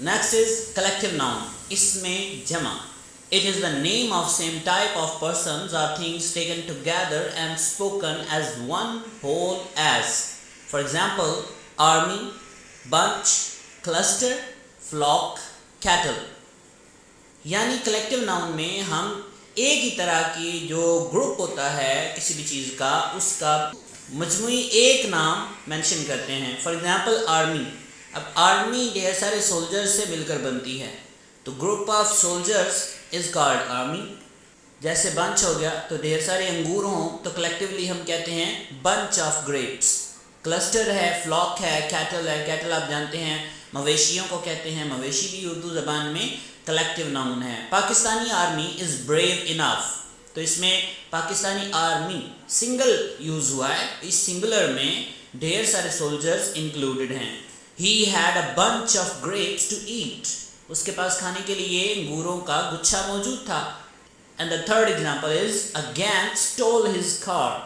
Next is collective noun, isme jama. It is the name of same type of persons or things taken together and spoken as one whole as. For example, army, bunch, cluster, flock, cattle. یعنی collective noun میں ہم ایک ہی طرح کی جو group ہوتا ہے کسی بھی چیز کا اس کا مجموعی ایک نام مینشن کرتے ہیں. For example army. اب آرمی ڈھیر سارے سولجرز سے مل کر بنتی ہے تو group of soldiers is called army. جیسے بنچ ہو گیا تو ڈھیر سارے انگور ہوں تو کلیکٹیولی ہم کہتے ہیں بنچ آف گریپس. کلسٹر ہے, فلاک ہے, کیٹل ہے. کیٹل آپ جانتے ہیں مویشیوں کو کہتے ہیں, مویشی بھی اردو زبان میں کلیکٹیو ناؤن ہے. پاکستانی آرمی از بریو انف. تو اس میں پاکستانی آرمی سنگل یوز ہوا ہے, اس سنگولر میں ڈھیر سارے سولجرز انکلوڈڈ ہیں. He had a bunch of grapes to eat. اس کے پاس کھانے کے لیے انگوروں کا گچھا موجود تھا. And the third example is a gang stole his car.